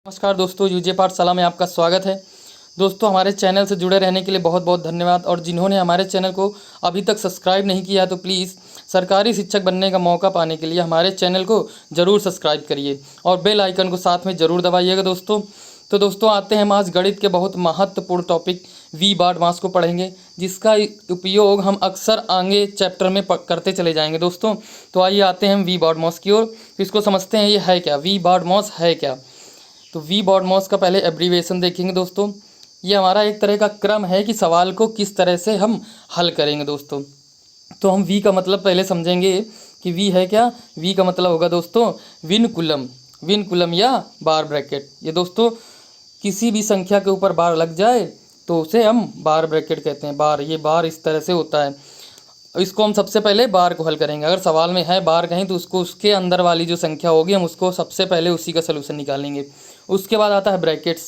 नमस्कार दोस्तों, यूजे पाठशाला में आपका स्वागत है। दोस्तों, हमारे चैनल से जुड़े रहने के लिए बहुत बहुत धन्यवाद। और जिन्होंने हमारे चैनल को अभी तक सब्सक्राइब नहीं किया तो प्लीज़ सरकारी शिक्षक बनने का मौका पाने के लिए हमारे चैनल को ज़रूर सब्सक्राइब करिए और बेल आइकन को साथ में ज़रूर दबाइएगा दोस्तों। तो दोस्तों, आते हैं हम आज गणित के बहुत महत्वपूर्ण टॉपिक वी बार मास को पढ़ेंगे, जिसका उपयोग हम अक्सर आगे चैप्टर में करते चले जाएंगे दोस्तों। तो आइए आते हैं हम वी बार मास की ओर। तो इसको समझते हैं, ये है क्या, वी बार मास है क्या। तो वी बार मास का पहले एब्रीविएशन देखेंगे दोस्तों। ये हमारा एक तरह का क्रम है कि सवाल को किस तरह से हम हल करेंगे दोस्तों। तो हम वी का मतलब पहले समझेंगे कि वी है क्या। वी का मतलब होगा दोस्तों विनकुलम, विनकुलम या बार ब्रैकेट। ये दोस्तों किसी भी संख्या के ऊपर बार लग जाए तो उसे हम बार ब्रैकेट कहते हैं। बार, ये बार इस तरह से होता है। इसको हम सबसे पहले बार को हल करेंगे। अगर सवाल में है बार कहीं तो उसको उसके अंदर वाली जो संख्या होगी हम उसको सबसे पहले उसी का सलूशन निकालेंगे। उसके बाद आता है brackets,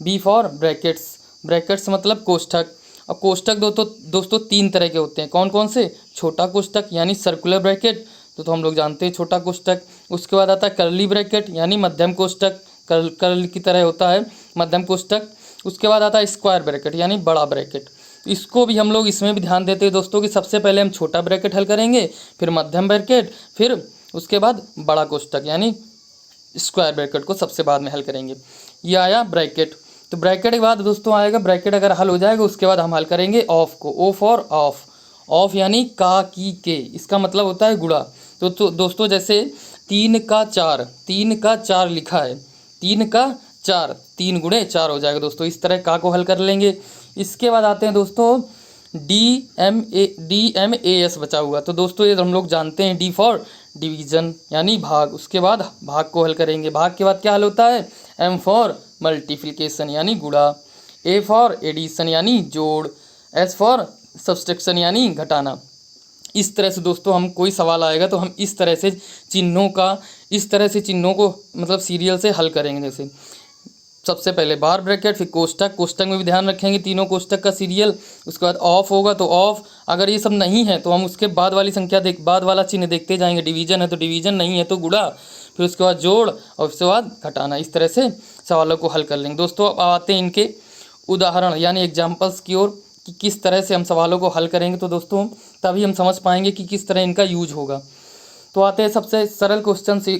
B for brackets. Brackets मतलब कोष्ठक। अब कोष्ठक दोस्तों तीन तरह के होते हैं। कौन कौन से? छोटा कोष्ठक यानी सर्कुलर ब्रैकेट, तो हम लोग जानते हैं छोटा कोष्ठक। उसके बाद आता है कर्ली ब्रैकेट यानी मध्यम कोष्ठक, कर्ल की तरह होता है मध्यम कोष्ठक। उसके बाद आता है स्क्वायर ब्रैकेट यानी बड़ा ब्रैकेट। इसको भी हम लोग इसमें भी ध्यान देते हैं दोस्तों कि सबसे पहले हम छोटा ब्रैकेट हल करेंगे, फिर मध्यम ब्रैकेट, फिर उसके बाद बड़ा कोष्ठक यानी स्क्वायर ब्रैकेट को सबसे बाद में हल करेंगे। ये आया ब्रैकेट। तो ब्रैकेट के बाद दोस्तों आएगा, ब्रैकेट अगर हल हो जाएगा उसके बाद हम हल करेंगे ऑफ को। ओ फॉर ऑफ, ऑफ यानी का की के, इसका मतलब होता है गुणा। तो दोस्तों जैसे 3 का 4, 3 का 4 लिखा है, 3 का 4, 3 गुणे 4 हो जाएगा दोस्तों। इस तरह का को हल कर लेंगे। इसके बाद आते हैं दोस्तों डी एम ए एस बचा हुआ। तो दोस्तों ये हम लोग जानते हैं, डी फॉर डिवीजन यानी भाग। उसके बाद भाग को हल करेंगे। भाग के बाद क्या हल होता है? एम फॉर मल्टीप्लिकेशन यानी गुणा, ए फॉर एडिशन यानी जोड़, एस फॉर सब्सट्रैक्शन यानी घटाना। इस तरह से दोस्तों हम कोई सवाल आएगा तो हम इस तरह से चिन्हों को मतलब सीरियल से हल करेंगे। जैसे सबसे पहले बार ब्रैकेट, फिर कोष्ठक, कोष्ठक में भी ध्यान रखेंगे तीनों कोष्ठक का सीरियल। उसके बाद ऑफ होगा तो ऑफ, अगर ये सब नहीं है तो हम उसके बाद वाली संख्या बाद वाला चिन्ह देखते जाएंगे। डिवीजन है तो डिवीजन, नहीं है तो गुणा, फिर उसके बाद जोड़ और उसके बाद घटाना। इस तरह से सवालों को हल कर लेंगे दोस्तों। अब आते हैं इनके उदाहरण यानी एग्जाम्पल्स की ओर कि किस तरह से हम सवालों को हल करेंगे। तो दोस्तों तभी हम समझ पाएंगे कि किस तरह इनका यूज होगा। तो आते हैं सबसे सरल क्वेश्चन से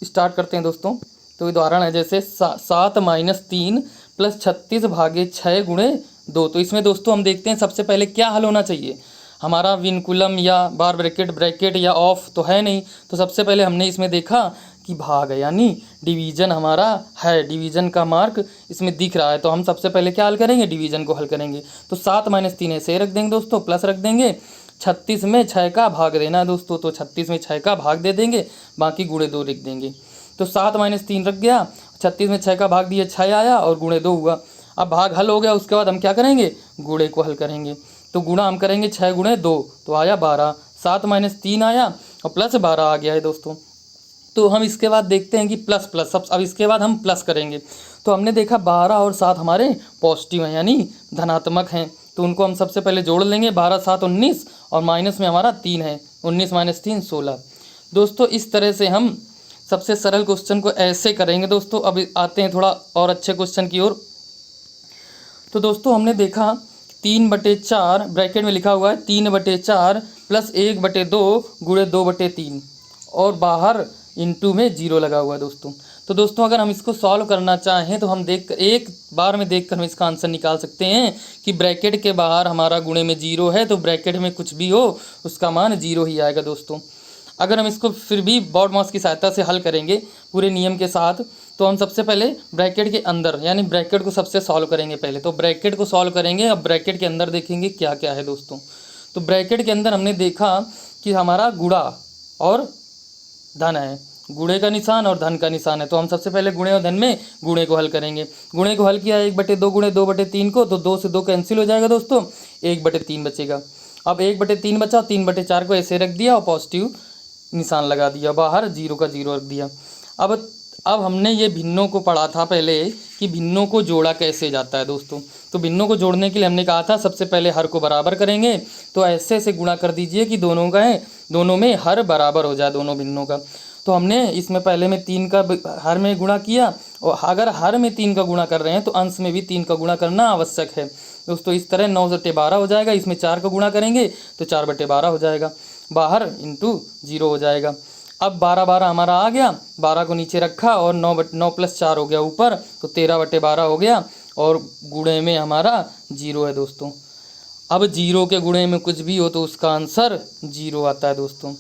स्टार्ट करते हैं दोस्तों। तो उदाहरण है जैसे 7 - 3 + 36 भागे 6 गुणे 2। तो इसमें दोस्तों हम देखते हैं सबसे पहले क्या हल होना चाहिए। हमारा विनकुलम या बार ब्रैकेट, ब्रैकेट या ऑफ तो है नहीं, तो सबसे पहले हमने इसमें देखा कि भाग है यानी डिवीजन हमारा है, डिवीजन का मार्क इसमें दिख रहा है। तो हम सबसे पहले क्या हल करेंगे? डिवीजन को हल करेंगे। तो 7 - 3 ऐसे रख देंगे दोस्तों, प्लस रख देंगे, 36 में 6 का भाग देना है दोस्तों, तो 36 में 6 का भाग दे देंगे, बाकी गुणे 2 लिख देंगे। तो 7 - 3 रख गया, 36 में 6 का भाग दिया, 6 आया और गुणे 2 हुआ। अब भाग हल हो गया, उसके बाद हम क्या करेंगे? गुणे को हल करेंगे। तो गुणा हम करेंगे 6 गुणे 2 तो आया 12, 7 - 3 आया और प्लस 12 आ गया है दोस्तों। तो हम इसके बाद देखते हैं कि प्लस प्लस सब, अब इसके बाद हम प्लस करेंगे। तो हमने देखा 12 और 7 हमारे पॉजिटिव हैं यानी धनात्मक हैं, तो उनको हम सबसे पहले जोड़ लेंगे। 12 7 19 और माइनस में हमारा 3 है, 19 - 3 16। दोस्तों इस तरह से हम सबसे सरल क्वेश्चन को ऐसे करेंगे दोस्तों। अब आते हैं थोड़ा और अच्छे क्वेश्चन की ओर। तो दोस्तों हमने देखा 3/4 ब्रैकेट में लिखा हुआ है 3/4 + 1/2 गुणे 2/3 और बाहर इंटू में 0 लगा हुआ है दोस्तों। तो दोस्तों अगर हम इसको सॉल्व करना चाहें तो हम एक बार में देखकर हम इसका आंसर निकाल सकते हैं कि ब्रैकेट के बाहर हमारा गुणे में 0 है तो ब्रैकेट में कुछ भी हो उसका मान 0 ही आएगा दोस्तों। अगर हम इसको फिर भी बार मास की सहायता से हल करेंगे पूरे नियम के साथ, तो हम सबसे पहले ब्रैकेट के अंदर यानी ब्रैकेट को सबसे सॉल्व करेंगे। पहले तो ब्रैकेट को सॉल्व करेंगे, अब ब्रैकेट के अंदर देखेंगे क्या क्या है दोस्तों। तो ब्रैकेट के अंदर हमने देखा कि हमारा गुणा और धन है, गुणे का निशान और धन का निशान है। तो हम सबसे पहले गुणे और धन में गुणे को हल करेंगे। गुणे को हल किया 1/2 गुणे 2/3 को, तो 2 से 2 कैंसिल हो जाएगा दोस्तों, 1/3 बचेगा। अब 1/3 बचा, 3/4 को ऐसे रख दिया और पॉजिटिव निशान लगा दिया, बाहर 0 का 0 रख दिया। अब हमने ये भिन्नों को पढ़ा था पहले कि भिन्नों को जोड़ा कैसे जाता है दोस्तों। तो भिन्नों को जोड़ने के लिए हमने कहा था सबसे पहले हर को बराबर करेंगे, तो ऐसे से गुणा कर दीजिए कि दोनों का है दोनों में हर बराबर हो जाए दोनों भिन्नों का। तो हमने इसमें पहले में 3 का हर में गुणा किया, और अगर हर में 3 का गुणा कर रहे हैं तो अंश में भी 3 का गुणा करना आवश्यक है दोस्तों। इस तरह 9/12 हो जाएगा, इसमें 4 का गुणा करेंगे तो 4/12 हो जाएगा, बाहर इंटू 0 हो जाएगा। अब 12/12 हमारा आ गया, 12 को नीचे रखा और 9 + 4 हो गया ऊपर, तो 13/12 हो गया, और गुणे में हमारा 0 है दोस्तों। अब 0 के गुणे में कुछ भी हो तो उसका आंसर 0 आता है दोस्तों।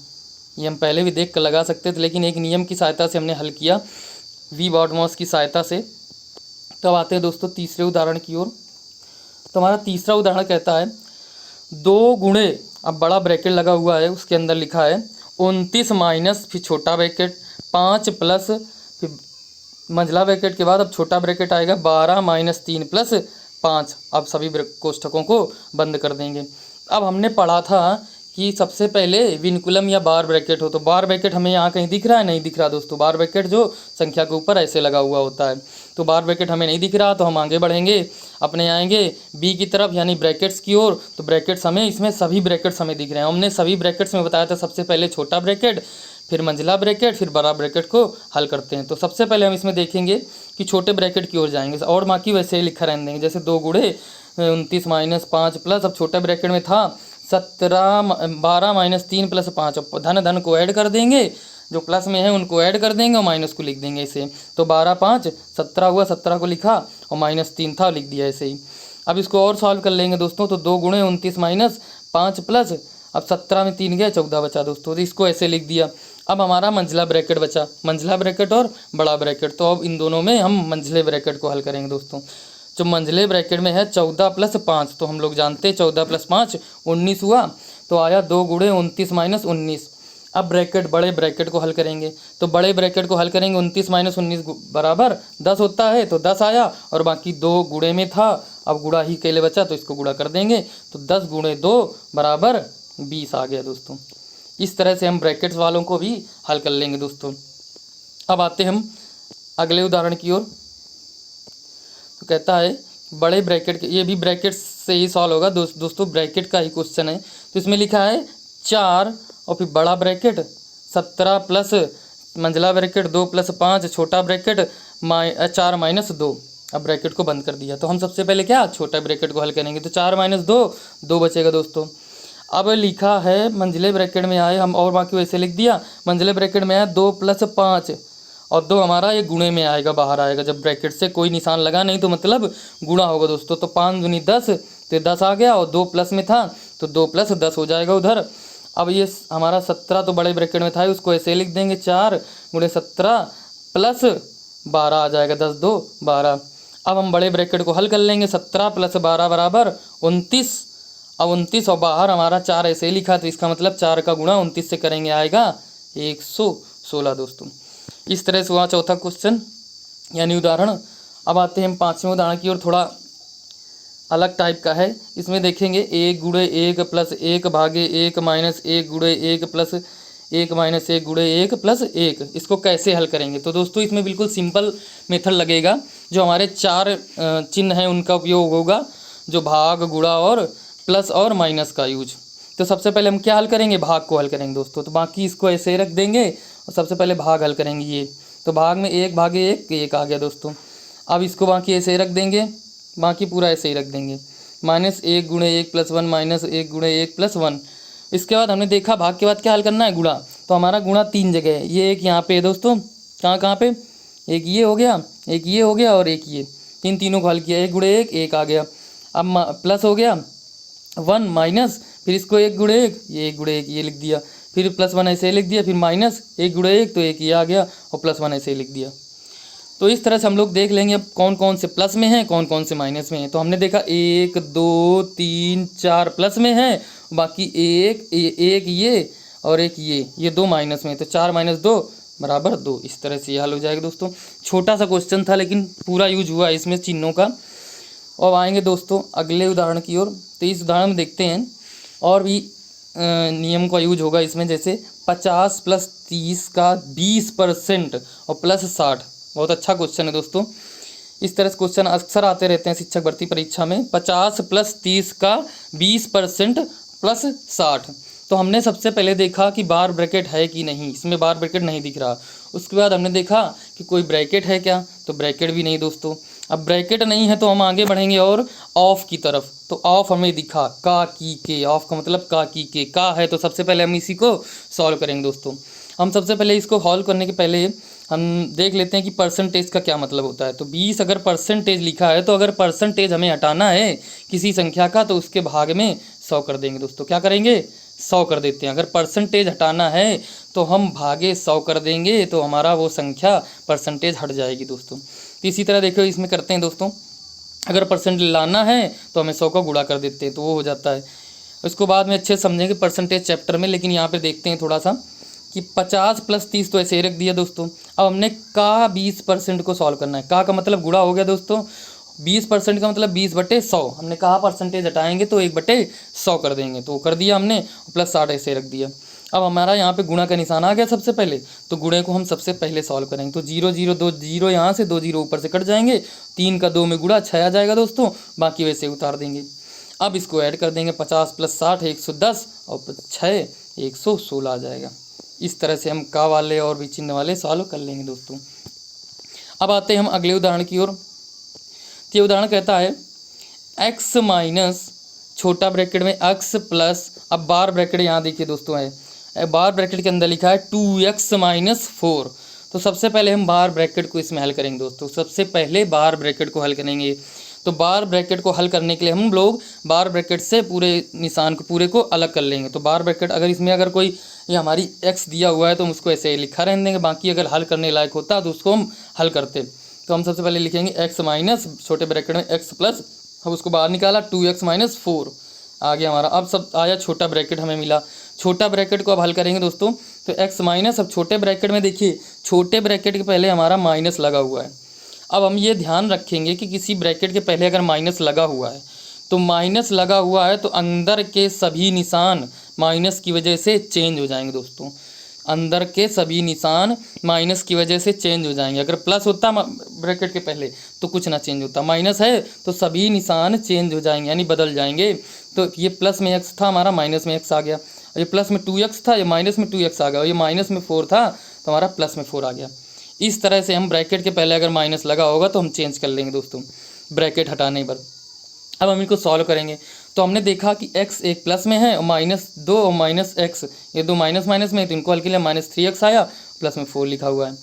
ये हम पहले भी देख कर लगा सकते थे, लेकिन एक नियम की सहायता से हमने हल किया, वी बॉडमॉस की सहायता से। तब आते हैं दोस्तों तीसरे उदाहरण की ओर। तो हमारा तीसरा उदाहरण कहता है 2 गुणे, अब बड़ा ब्रैकेट लगा हुआ है, उसके अंदर लिखा है 29 माइनस, फिर छोटा ब्रैकेट 5 प्लस, फिर मंझला ब्रैकेट के बाद अब छोटा ब्रैकेट आएगा 12 - 3 + 5। अब सभी कोष्ठकों को बंद कर देंगे। अब हमने पढ़ा था कि सबसे पहले विनकुलम या बार ब्रैकेट हो, तो बार ब्रैकेट हमें यहाँ कहीं दिख रहा है, नहीं दिख रहा दोस्तों। बार ब्रैकेट जो संख्या के ऊपर ऐसे लगा हुआ होता है, तो बार ब्रैकेट हमें नहीं दिख रहा, तो हम आगे बढ़ेंगे, अपने आएंगे बी की तरफ यानी ब्रैकेट्स की ओर। तो ब्रैकेट्स हमें इसमें सभी ब्रैकेट्स हमें दिख रहे हैं। हमने सभी ब्रैकेट्स में बताया था सबसे पहले छोटा ब्रैकेट, फिर मंझला ब्रैकेट, फिर बड़ा ब्रैकेट को हल करते हैं। तो सबसे पहले हम इसमें देखेंगे कि छोटे ब्रैकेट की ओर जाएंगे, और बाकी वैसे ही लिखा रहने देंगे, जैसे 2 गुणे 29 - 5 प्लस, अब छोटे ब्रैकेट में था 12 - 3 + 5, अब धन को ऐड कर देंगे, जो प्लस में है उनको ऐड कर देंगे और माइनस को लिख देंगे ऐसे। तो 12 × 5 = 17 हुआ, 17 को लिखा और -3 था लिख दिया ऐसे ही। अब इसको और सॉल्व कर लेंगे दोस्तों, तो 2 गुणे 29 - 5 प्लस, अब 17 में 3 गया 14 बचा दोस्तों, तो इसको ऐसे लिख दिया। अब हमारा मंझला ब्रैकेट बचा, मंझला ब्रैकेट और बड़ा ब्रैकेट, तो अब इन दोनों में हम मंझले ब्रैकेट को हल करेंगे दोस्तों। जो मंझले ब्रैकेट में है 14 + 5, तो हम लोग जानते हैं 14 + 5 19 हुआ, तो आया 2 गुणे 29 - 19। अब ब्रैकेट बड़े ब्रैकेट को हल करेंगे, तो बड़े ब्रैकेट को हल करेंगे 29 - 19 बराबर 10 होता है, तो 10 आया, और बाकी 2 गुणे में था, अब गुणा ही के लिए बचा तो इसको गुणा कर देंगे, तो 10 × 2 बराबर 20 आ गया दोस्तों। इस तरह से हम ब्रैकेट्स वालों को भी हल कर लेंगे दोस्तों। अब आते हम अगले उदाहरण की ओर। तो कहता है बड़े ब्रैकेट के, ये भी ब्रैकेट से ही सॉल्व होगा दोस्तों, ब्रैकेट का ही क्वेश्चन है। तो इसमें लिखा है 4 और फिर बड़ा ब्रैकेट 17 प्लस मंझला ब्रैकेट 2 + 5 छोटा ब्रैकेट 4 - 2। अब ब्रैकेट को बंद कर दिया, तो हम सबसे पहले क्या छोटा ब्रैकेट को हल करेंगे, तो 4 - 2 2 बचेगा दोस्तों। अब लिखा है मंझले ब्रैकेट में आए हम, और बाकी वैसे लिख दिया, मंझले ब्रैकेट में आया 2 + 5, और 2 हमारा ये गुणे में आएगा, बाहर आएगा। जब ब्रैकेट से कोई निशान लगा नहीं तो मतलब गुणा होगा दोस्तों, तो 5 दूनी 10, तो 10 आ गया, और 2 प्लस में था तो 2 + 10 हो जाएगा उधर। अब ये हमारा 17 तो बड़े ब्रैकेट में था, उसको ऐसे लिख देंगे 4 × 17 + 12 आ जाएगा, 10 2 12। अब हम बड़े ब्रैकेट को हल कर लेंगे, 17 + 12 बराबर 29। अब 29 और बाहर हमारा 4 ऐसे ही लिखा, तो इसका मतलब 4 का गुणा 29 से करेंगे आएगा 116 दोस्तों। इस तरह से हुआ चौथा क्वेश्चन यानी उदाहरण। अब आते हैं हम 5वें उदाहरण की ओर, थोड़ा अलग टाइप का है। इसमें देखेंगे 1 × 1 + 1 भागे 1 - 1 × 1 + 1 - 1 × 1 + 1, इसको कैसे हल करेंगे। तो दोस्तों इसमें बिल्कुल सिंपल मेथड लगेगा, जो हमारे 4 चिन्ह हैं उनका उपयोग होगा, जो भाग, गुणा और प्लस और माइनस का यूज। तो सबसे पहले हम क्या हल करेंगे, भाग को हल करेंगे दोस्तों। तो बाकी इसको ऐसे ही रख देंगे, और सबसे पहले भाग हल करेंगे ये। तो भाग में 1 भागे 1 आ गया दोस्तों। अब इसको बाकी ऐसे ही रख देंगे, बाकी पूरा ऐसे ही रख देंगे, -1 × 1 + 1 -1 × 1 + 1। इसके बाद हमने देखा भाग के बाद क्या हल करना है, गुणा। तो हमारा गुणा 3 जगह है, ये एक यहाँ पे है दोस्तों, कहाँ पे, एक ये हो गया, एक ये हो गया और एक ये, तीनों को हल किया, 1 × 1 1 आ गया। अब प्लस हो गया 1 माइनस, फिर इसको 1 × 1 ये 1 × 1 ये लिख दिया, फिर +1 ऐसे लिख दिया, फिर माइनस 1 × 1 तो 1 ये आ गया, और +1 ऐसे ही लिख दिया। तो इस तरह से हम लोग देख लेंगे अब कौन कौन से प्लस में हैं, कौन कौन से माइनस में हैं। तो हमने देखा 1 2 3 4 प्लस में है, बाकी एक ये और एक ये 2 माइनस में, तो 4 - 2 बराबर 2। इस तरह से ये हल हो जाएगा दोस्तों। छोटा सा क्वेश्चन था लेकिन पूरा यूज हुआ इसमें चिन्हों का। और आएंगे दोस्तों अगले उदाहरण की ओर। तो इस उदाहरण में देखते हैं और भी नियम का यूज होगा इसमें, जैसे 50 + 30 का 20% और +60। बहुत अच्छा क्वेश्चन है दोस्तों। इस तरह से क्वेश्चन अक्सर आते रहते हैं शिक्षक भर्ती परीक्षा में। 50 + 30 का 20% +60, तो हमने सबसे पहले देखा कि बार ब्रैकेट है कि नहीं, इसमें बार ब्रैकेट नहीं दिख रहा। उसके बाद हमने देखा कि कोई ब्रैकेट है क्या, तो ब्रैकेट भी नहीं दोस्तों। अब ब्रैकेट नहीं है तो हम आगे बढ़ेंगे और ऑफ की तरफ, तो ऑफ हमें दिखा का की के, ऑफ का मतलब का की के, का है तो सबसे पहले हम इसी को सॉल्व करेंगे दोस्तों। हम सबसे पहले इसको सॉल्व करने के पहले हम देख लेते हैं कि परसेंटेज का क्या मतलब होता है। तो 20 अगर परसेंटेज लिखा है तो अगर परसेंटेज हमें हटाना है किसी संख्या का तो उसके भाग में 100 कर देंगे दोस्तों। क्या करेंगे, 100 कर देते हैं। अगर परसेंटेज हटाना है तो हम भागे 100 कर देंगे, तो हमारा वो संख्या परसेंटेज हट जाएगी दोस्तों। तो इसी तरह देखो इसमें करते हैं दोस्तों, अगर परसेंट लाना है तो हमें 100 का गुणा कर देते हैं, तो वो हो जाता है। उसको बाद में अच्छे से समझेंगे परसेंटेज चैप्टर में, लेकिन यहाँ पे देखते हैं थोड़ा सा कि 50 + 30 तो ऐसे ही रख दिया दोस्तों। अब हमने का 20% को सॉल्व करना है। का मतलब गुणा हो गया दोस्तों, 20% का मतलब 20/100। हमने कहा परसेंटेज हटाएंगे तो 1/100 कर देंगे, तो कर दिया हमने, +60 ऐसे रख दिया। अब हमारा यहाँ पे गुणा का निशान आ गया सबसे पहले, तो गुणे को हम सबसे पहले सॉल्व करेंगे। तो 0 0 2 0 यहाँ से 2 0 ऊपर से कट जाएंगे, 3 का 2 में गुणा 6 आ जाएगा दोस्तों, बाकी वैसे उतार देंगे। अब इसको ऐड कर देंगे, 50 + 60 110 और 6 116 आ जाएगा। इस तरह से हम का वाले और भी चिन्ह वाले सॉल्व कर लेंगे दोस्तों। अब आते हैं हम अगले उदाहरण की ओर। तो ये उदाहरण कहता है x माइनस छोटा ब्रैकेट में x प्लस, अब बार ब्रैकेट यहाँ देखिए दोस्तों है, बार ब्रैकेट के अंदर लिखा है 2x - 4। तो सबसे पहले हम बार ब्रैकेट को इसमें हल करेंगे दोस्तों। सबसे पहले बार ब्रैकेट को हल करेंगे। तो बार ब्रैकेट को हल करने के लिए हम लोग बार ब्रैकेट से पूरे निशान को पूरे को अलग कर लेंगे। तो बार ब्रैकेट अगर इसमें अगर कोई ये हमारी x दिया हुआ है तो हम उसको ऐसे ही लिखा रहने देंगे, बाकी अगर हल करने लायक होता तो उसको हम हल करते। तो हम सबसे पहले लिखेंगे x माइनस छोटे ब्रैकेट में x प्लस, अब उसको बाहर निकाला 2x - 4 आ गया हमारा। अब सब आया छोटा ब्रैकेट हमें मिला, छोटा ब्रैकेट को अब हल करेंगे दोस्तों। तो x माइनस, अब छोटे ब्रैकेट में देखिए छोटे ब्रैकेट के पहले हमारा माइनस लगा हुआ है। अब हम ये ध्यान रखेंगे कि किसी ब्रैकेट के पहले अगर माइनस लगा हुआ है तो माइनस लगा हुआ है तो अंदर के सभी निशान माइनस की वजह से चेंज हो जाएंगे दोस्तों। अंदर के सभी निशान माइनस की वजह से चेंज हो जाएंगे। अगर प्लस होता ब्रैकेट के पहले तो कुछ ना चेंज होता, माइनस है तो सभी निशान चेंज हो जाएंगे यानी बदल जाएंगे। तो ये प्लस में x था हमारा, माइनस में x आ गया। ये प्लस में 2x था, ये माइनस में 2x आ गया। और ये माइनस में 4 था तो हमारा प्लस में 4 आ गया। इस तरह से हम ब्रैकेट के पहले अगर माइनस लगा होगा तो हम चेंज कर लेंगे दोस्तों ब्रैकेट हटाने पर। अब हम इनको सॉल्व करेंगे। तो हमने देखा कि x एक प्लस में है और -2 और -x, ये दो माइनस माइनस में है, तो इनको हल के लिए -3x आया, प्लस में 4 लिखा हुआ है।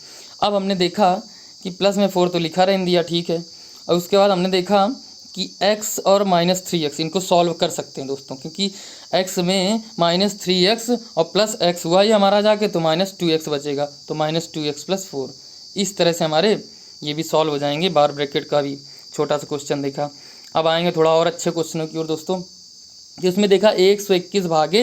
अब हमने देखा कि प्लस में 4 तो लिखा रहने दिया, ठीक है। और उसके बाद हमने देखा कि x और -3x इनको सॉल्व कर सकते हैं दोस्तों, क्योंकि x में -3x और प्लस x हुआ ये हमारा जाके, तो -2x बचेगा, तो -2x + 4। इस तरह से हमारे ये भी सॉल्व हो जाएंगे। बार ब्रैकेट का भी छोटा सा क्वेश्चन देखा। अब आएंगे थोड़ा और अच्छे क्वेश्चनों की ओर दोस्तों। जिसमें देखा 121 भागे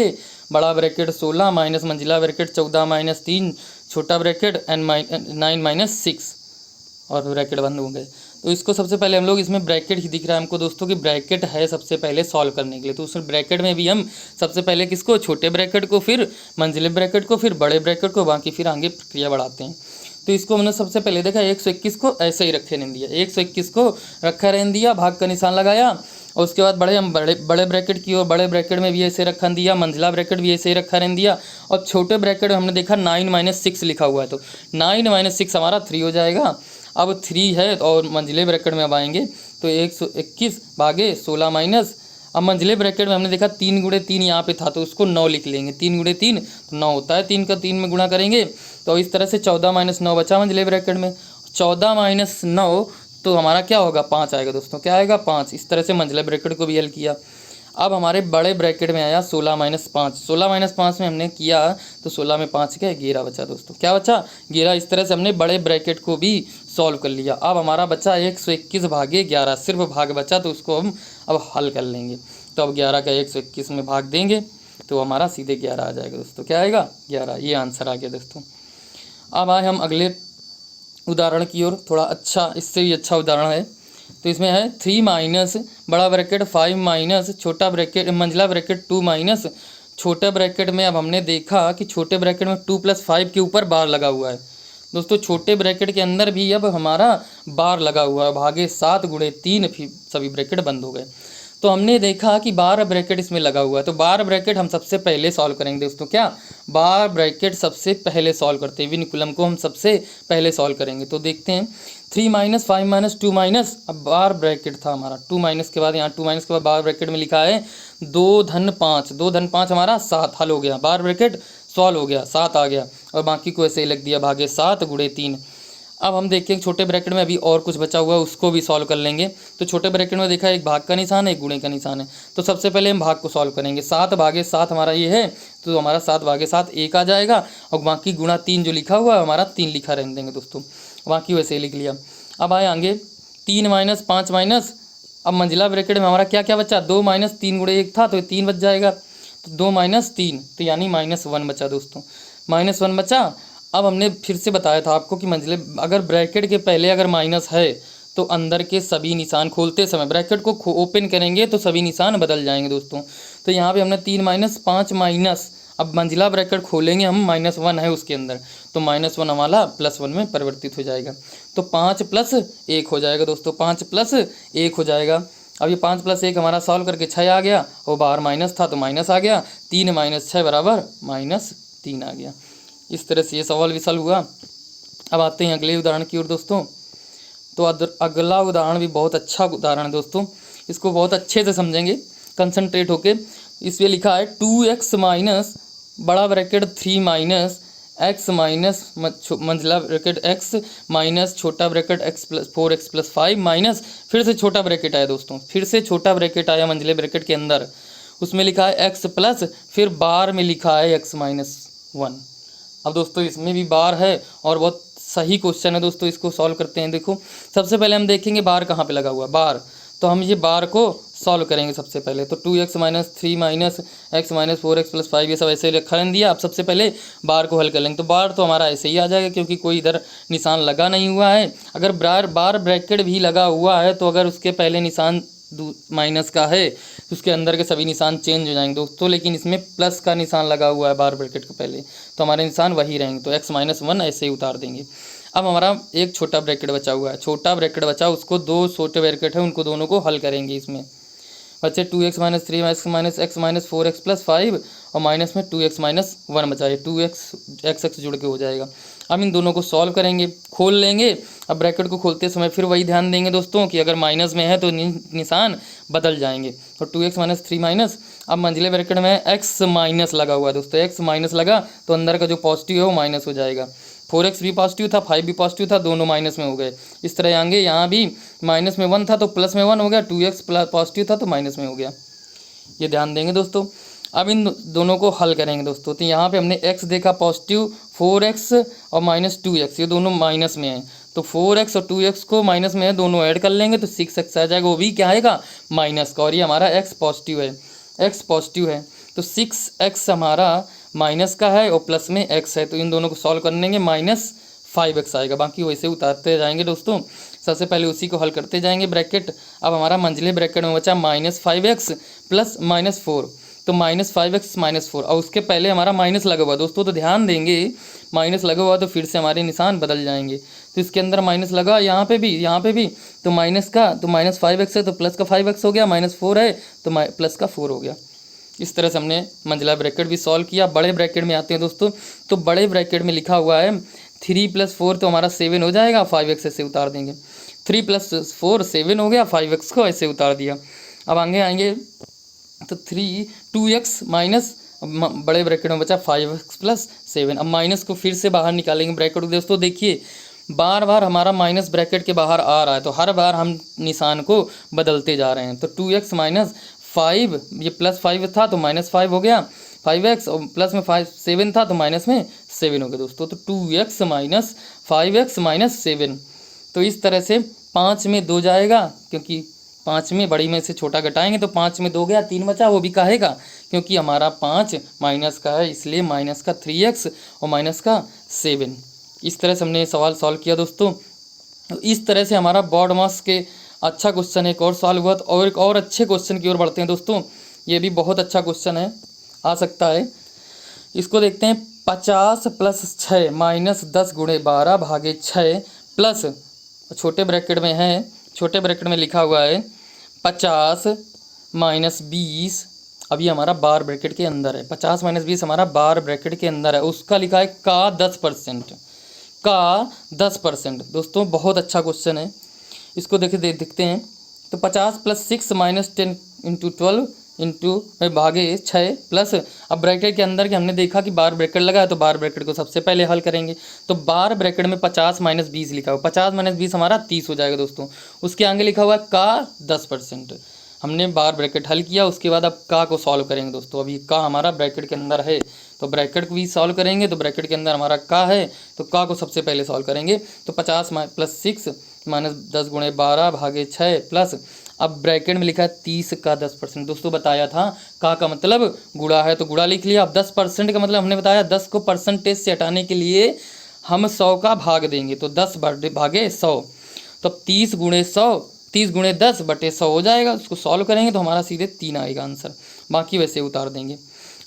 बड़ा ब्रैकेट 16 माइनस मंजिला ब्रैकेट 14 - 3 छोटा ब्रैकेट n9 - 6 और ब्रैकेट बंद हो गए। तो इसको सबसे पहले हम लोग, इसमें ब्रैकेट ही दिख रहा है हमको दोस्तों कि ब्रैकेट है सबसे पहले सॉल्व करने के लिए। तो उस ब्रैकेट में भी हम सबसे पहले किसको, छोटे ब्रैकेट को, फिर मंजिले ब्रैकेट को, फिर बड़े ब्रैकेट को, बाकी फिर आगे प्रक्रिया बढ़ाते हैं। तो इसको हमने सबसे पहले देखा 121 को ऐसे ही रखे रहने दिया, 121 को रखा रहने दिया, भाग का निशान लगाया। और उसके बाद बड़े ब्रैकेट की और बड़े ब्रैकेट में भी ऐसे रखा दिया, मंजिला ब्रैकेट भी ऐसे ही रखा रहने दिया। और छोटे ब्रैकेट में हमने देखा 9 - 6 लिखा हुआ है, तो 9 - 6 हमारा 3 हो जाएगा। अब 3 है और मंजिले ब्रैकेट में अब आएंगे तो 121 भागे 16 माइनस, अब मंजिले ब्रैकेट में हमने देखा 3 × 3 यहाँ पे था तो उसको 9 लिख लेंगे। 3 × 3 तो 9 होता है, 3 का 3 में गुणा करेंगे तो इस तरह से 14 - 9 बचा मंजिले ब्रैकेट में। 14 - 9 तो हमारा क्या होगा, 5 आएगा दोस्तों। क्या आएगा, 5। इस तरह से मंजिले ब्रैकेट को भी हल किया। अब हमारे बड़े ब्रैकेट में आया 16 - 5। 16 - 5 में हमने किया तो 16 में 5 क्या, 11 बचा दोस्तों। क्या बचा, 11। इस तरह से हमने बड़े ब्रैकेट को भी सॉल्व कर लिया। अब हमारा बचा 121 भागे 11, सिर्फ भाग बचा तो उसको हम अब हल कर लेंगे। तो अब 11 का 121 में भाग देंगे तो हमारा सीधे 11 आ जाएगा दोस्तों। क्या आएगा, 11। ये आंसर आ गया दोस्तों। अब आए हम अगले उदाहरण की ओर। थोड़ा अच्छा, इससे भी अच्छा उदाहरण है। तो इसमें है 3 माइनस बड़ा ब्रैकेट 5 माइनस छोटा ब्रैकेट मंजिला ब्रैकेट 2 माइनस छोटे ब्रैकेट में। अब हमने देखा कि छोटे ब्रैकेट में 2 + 5 के ऊपर बार लगा हुआ है दोस्तों। छोटे ब्रैकेट के अंदर भी अब हमारा बार लगा हुआ है, भागे 7 × 3 फिर सभी ब्रैकेट बंद हो गए। तो हमने देखा कि बार ब्रैकेट इसमें लगा हुआ है, तो बार ब्रैकेट हम सबसे पहले सॉल्व करेंगे दोस्तों। क्या बार ब्रैकेट सबसे पहले सॉल्व करते हैं, विनकुलम को हम सबसे पहले सॉल्व करेंगे। तो देखते हैं 3 माइनस 5 माइनस 2 माइनस, अब बार ब्रैकेट था हमारा 2 माइनस के बाद, यहाँ 2 माइनस के बाद बार ब्रैकेट में लिखा है 2 धन 5, 2 धन 5 हमारा 7, हल हो गया, बार ब्रैकेट सॉल्व हो गया, 7 आ गया, और बाकी को ऐसे ही लिख दिया भागे 7 गुणे 3। अब हम देखें छोटे ब्रैकेट में अभी और कुछ बचा हुआ है, उसको भी सॉल्व कर लेंगे। तो छोटे ब्रैकेट में देखा एक भाग का निशान है, एक गुणे का निशान है, तो सबसे पहले हम भाग को सॉल्व करेंगे। 7 भागे 7 हमारा ये है, तो हमारा 7 भागे 7 1 आ जाएगा, और बाकी गुणा 3 जो लिखा हुआ है हमारा 3 लिखा रहने देंगे दोस्तों, बाकी वैसे ही लिख लिया। अब आए आगे 3 माइनस 5 माइनस, अब मंजिला ब्रैकेट में हमारा क्या क्या बचा, 2 माइनस 3 गुणे 1 था, तो 3 बच जाएगा, तो 2 माइनस 3, तो यानी -1 बचा दोस्तों, -1 बचा। अब हमने फिर से बताया था आपको कि मंजिले अगर ब्रैकेट के पहले अगर माइनस है तो अंदर के सभी निशान खोलते समय ब्रैकेट को ओपन करेंगे तो सभी निशान बदल जाएंगे दोस्तों। तो यहाँ पे हमने 3 माइनस 5 माइनस, अब मंजिला ब्रैकेट खोलेंगे हम, -1 है उसके अंदर, तो -1 हमारा +1 में परिवर्तित हो जाएगा, तो 5 + 1 हो जाएगा दोस्तों, 5 + 1 हो जाएगा। अब ये 5 + 1 हमारा सॉल्व करके 6 आ गया, और बाहर माइनस था तो माइनस आ गया, 3 - 6 बराबर -3 आ गया। इस तरह से ये सवाल भी सॉल्व हुआ। अब आते हैं अगले उदाहरण की ओर दोस्तों। तो अगला उदाहरण भी बहुत अच्छा उदाहरण है दोस्तों, इसको बहुत अच्छे से समझेंगे कंसंट्रेट होके। इसमें लिखा है 2x माइनस बड़ा ब्रैकेट 3 माइनस x माइनस मंजिला ब्रैकेट x माइनस छोटा ब्रैकेट x + 4x + 5 माइनस, फिर से छोटा ब्रैकेट आया दोस्तों, फिर से छोटा ब्रैकेट आया मंजिले ब्रैकेट के अंदर, उसमें लिखा है x प्लस, फिर बार में लिखा है x - 1। अब दोस्तों इसमें भी बार है और बहुत सही क्वेश्चन है दोस्तों, इसको सॉल्व करते हैं। देखो सबसे पहले हम देखेंगे बार कहाँ पे लगा हुआ है, बार, तो हम ये बार को सॉल्व करेंगे सबसे पहले। तो 2x - 3 माइनस x - 4x + 5 ये सब ऐसे रखा रहने दिया। अब सबसे पहले बार को हल कर लेंगे, तो बार तो हमारा ऐसे ही आ जाएगा क्योंकि कोई इधर निशान लगा नहीं हुआ है। अगर बार ब्रैकेट भी लगा हुआ है तो अगर उसके पहले निशान माइनस का है तो उसके अंदर के सभी निशान चेंज हो जाएंगे दोस्तों, लेकिन इसमें प्लस का निशान लगा हुआ है बार ब्रैकेट के पहले, तो हमारे निशान वही रहेंगे, तो x - 1 ऐसे ही उतार देंगे। अब हमारा एक छोटा ब्रैकेट बचा हुआ है, छोटा ब्रैकेट बचा, उसको 2 छोटे ब्रैकेट है उनको दोनों को हल करेंगे। इसमें बचे 2x - 3 x - 4x + 5 और माइनस में 2x - 1 बचा है, 2x जुड़ के हो जाएगा। अब इन दोनों को सॉल्व करेंगे, खोल लेंगे। अब ब्रैकेट को खोलते समय फिर वही ध्यान देंगे दोस्तों कि अगर माइनस में है तो निशान बदल जाएंगे, तो 2x - 3 माइनस, अब मंजिले ब्रैकेट में x माइनस लगा हुआ है दोस्तों, x माइनस लगा तो अंदर का जो पॉजिटिव है वो माइनस हो जाएगा। 4x भी पॉजिटिव था, 5 भी पॉजिटिव था, दोनों माइनस में हो गए। इस तरह आएंगे, यहाँ भी माइनस में 1 था तो प्लस में 1 हो गया, 2x पॉजिटिव था तो माइनस में हो गया, ये ध्यान देंगे दोस्तों। अब इन दोनों को हल करेंगे दोस्तों, तो यहाँ पे हमने x देखा पॉजिटिव, 4x और -2x ये दोनों माइनस में है, तो 4x और 2x को माइनस में है दोनों ऐड कर लेंगे तो 6x आ जाएगा, वो भी क्या आएगा माइनस का, और ये हमारा x पॉजिटिव है, x पॉजिटिव है, तो 6x हमारा माइनस का है और प्लस में x है, तो इन दोनों को सॉल्व कर लेंगे, -5x आएगा, बाकी वैसे उतारते जाएंगे दोस्तों। सबसे पहले उसी को हल करते जाएंगे ब्रैकेट। अब हमारा मंजिले ब्रैकेट में बचा -5x प्लस -4, तो -5x -4, और उसके पहले हमारा माइनस लगा हुआ दोस्तों, तो ध्यान देंगे माइनस लगा हुआ तो फिर से हमारे निशान बदल जाएंगे। तो इसके अंदर माइनस लगा, यहाँ पे भी, तो माइनस का तो -5x है तो प्लस का 5x हो गया, -4 है तो प्लस का 4 हो गया। इस तरह से हमने मंजिला ब्रैकेट भी सॉल्व किया। बड़े ब्रैकेट में आते हैं दोस्तों, तो बड़े ब्रैकेट में लिखा हुआ है 3 + 4 तो हमारा 7 हो जाएगा, 5x ऐसे उतार देंगे, 3 + 4 7 हो गया, 5x को ऐसे उतार दिया। अब आगे आएंगे तो 2x माइनस बड़े ब्रैकेट में बचा 5x + 7, अब माइनस को फिर से बाहर निकालेंगे ब्रैकेट को दोस्तों। देखिए बार बार हमारा माइनस ब्रैकेट के बाहर आ रहा है, तो हर बार हम निशान को बदलते जा रहे हैं। तो 2x - 5 ये +5 था तो -5 हो गया, 5x और प्लस में 7 था तो माइनस में 7 हो गया दोस्तों, तो 2x - 5x - 7। तो इस तरह से 5 में 2 जाएगा, क्योंकि 5 में बड़ी में से छोटा घटाएंगे तो 5 में 2 गया, 3 बचा, वो भी काहेगा क्योंकि हमारा 5 माइनस का है, इसलिए माइनस का 3x और माइनस का 7। इस तरह से हमने सवाल सॉल्व किया दोस्तों। इस तरह से हमारा बोर्ड मास के अच्छा क्वेश्चन एक और सॉल्व हुआ, और एक और अच्छे क्वेश्चन की ओर बढ़ते हैं दोस्तों। ये भी बहुत अच्छा क्वेश्चन है, आ सकता है, इसको देखते हैं। 50 + 6 -10 × 12 भागे 6 प्लस छोटे ब्रैकेट में है, छोटे ब्रैकेट में लिखा हुआ है 50 -20 अभी हमारा बार ब्रैकेट के अंदर है, 50 - 20 हमारा बार ब्रैकेट के अंदर है, उसका लिखा है का 10%, का 10%। दोस्तों बहुत अच्छा क्वेश्चन है, इसको देखते हैं। तो 50 + 6 - 10 × 12 इंटू में भागे 6 प्लस, अब ब्रैकेट के अंदर के हमने देखा कि बार ब्रैकेट लगा है तो बार ब्रैकेट को सबसे पहले हल करेंगे। तो बार ब्रैकेट में 50 - 20 लिखा हुआ, 50 - 20 हमारा 30 हो जाएगा दोस्तों। उसके आगे लिखा हुआ है का 10%। हमने बार ब्रैकेट हल किया, उसके बाद अब का को सॉल्व करेंगे दोस्तों। अभी का हमारा ब्रैकेट के अंदर है तो ब्रैकेट को भी सॉल्व करेंगे, तो ब्रैकेट के अंदर हमारा का है तो का को सबसे पहले सॉल्व करेंगे। तो 50 + 6 - 10 × 12 भागे 6 प्लस, अब ब्रैकेट में लिखा है 30 का 10%। दोस्तों बताया था का मतलब गुणा है तो गुणा लिख लिया। अब 10% का मतलब हमने बताया 10 को परसेंटेज से हटाने के लिए हम 100 का भाग देंगे, तो 10 भागे 100, तो 30 × 100, 30 × 10 / 100 हो जाएगा। उसको सॉल्व करेंगे तो हमारा सीधे 3 आएगा आंसर, बाकी वैसे उतार देंगे।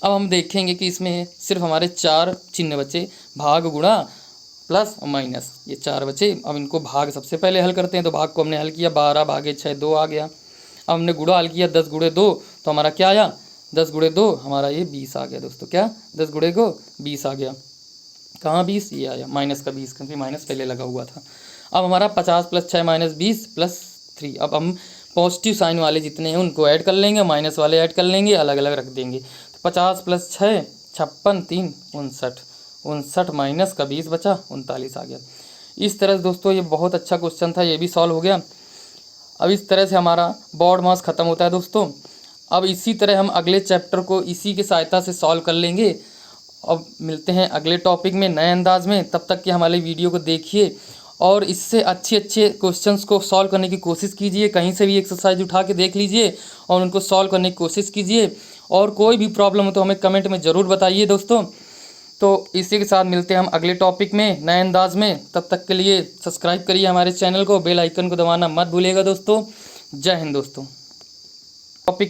अब हम देखेंगे कि इसमें सिर्फ हमारे 4 चिन्ह बचे, भाग, गुणा, प्लस और माइनस, ये 4 बचे। अब इनको भाग सबसे पहले हल करते हैं। तो भाग को हमने हल किया, 12 भागे 6 2 आ गया। अब हमने गुणा हल किया, 10 × 2 तो हमारा क्या आया, 10 × 2 हमारा ये 20 आ गया दोस्तों। क्या 10 × 2 20 आ गया। कहाँ 20, ये आया माइनस का 20, क्योंकि माइनस पहले लगा हुआ था। अब हमारा 50 + 6 - 20 + 3। अब हम पॉजिटिव साइन वाले जितने हैं उनको ऐड कर लेंगे, माइनस वाले ऐड कर लेंगे, अलग अलग रख देंगे। तो 50 + 6 56, 3 59, 59 माइनस का 20 बचा, 39 आ गया। इस तरह से दोस्तों ये बहुत अच्छा क्वेश्चन था, ये भी सॉल्व हो गया। अब इस तरह से हमारा बोर्ड मास ख़त्म होता है दोस्तों। अब इसी तरह हम अगले चैप्टर को इसी की सहायता से सॉल्व कर लेंगे। अब मिलते हैं अगले टॉपिक में नए अंदाज में, तब तक कि हमारे वीडियो को देखिए और इससे अच्छे अच्छे क्वेश्चंस को सॉल्व करने की कोशिश कीजिए। कहीं से भी एक्सरसाइज उठा के देख लीजिए और उनको सॉल्व करने की कोशिश कीजिए। और कोई भी प्रॉब्लम हो तो हमें कमेंट में ज़रूर बताइए दोस्तों। तो इसी के साथ मिलते हैं हम अगले टॉपिक में नए अंदाज में। तब तक के लिए सब्सक्राइब करिए हमारे चैनल को, बेल आइकन को दबाना मत भूलिएगा दोस्तों। जय हिंद दोस्तों। टॉपिक